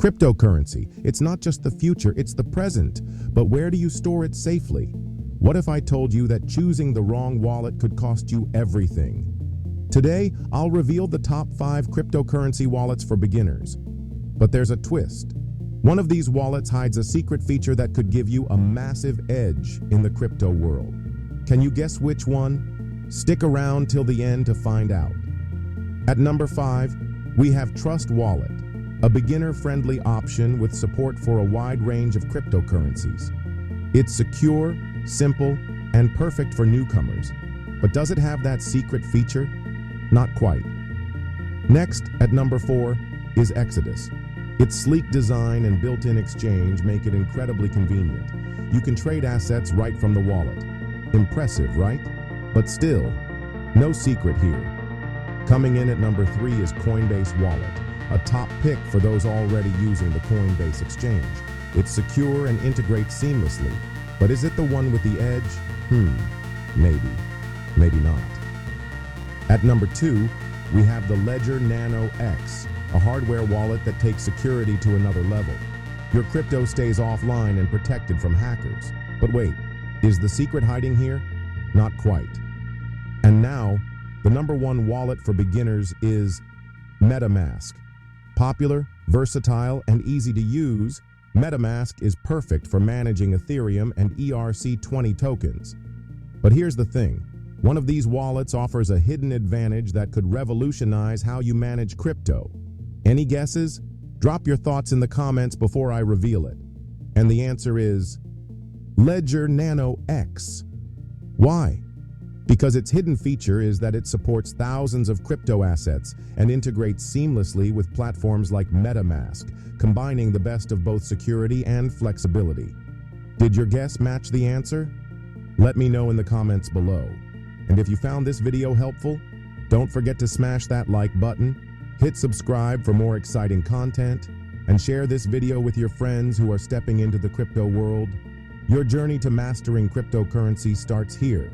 Cryptocurrency, it's not just the future, it's the present. But where do you store it safely? What if I told you that choosing the wrong wallet could cost you everything? Today, I'll reveal the top 5 cryptocurrency wallets for beginners. But there's a twist. One of these wallets hides a secret feature that could give you a massive edge in the crypto world. Can you guess which one? Stick around till the end to find out. At number 5, we have Trust Wallet, a beginner-friendly option with support for a wide range of cryptocurrencies. It's secure, simple, and perfect for newcomers. But does it have that secret feature? Not quite. Next, at number 4, is Exodus. Its sleek design and built-in exchange make it incredibly convenient. You can trade assets right from the wallet. Impressive, right? But still, no secret here. Coming in at number 3 is Coinbase Wallet, a top pick for those already using the Coinbase exchange. It's secure and integrates seamlessly. But is it the one with the edge? Maybe not. At number 2, we have the Ledger Nano X, a hardware wallet that takes security to another level. Your crypto stays offline and protected from hackers. But wait, is the secret hiding here? Not quite. And now, the number 1 wallet for beginners is Metamask. Popular, versatile, and easy to use, Metamask is perfect for managing Ethereum and ERC20 tokens. But here's the thing. One of these wallets offers a hidden advantage that could revolutionize how you manage crypto. Any guesses? Drop your thoughts in the comments before I reveal it. And the answer is Ledger Nano X. Why? Because its hidden feature is that it supports thousands of crypto assets and integrates seamlessly with platforms like Metamask, combining the best of both security and flexibility. Did your guess match the answer? Let me know in the comments below. And if you found this video helpful, don't forget to smash that like button, hit subscribe for more exciting content, and share this video with your friends who are stepping into the crypto world. Your journey to mastering cryptocurrency starts here.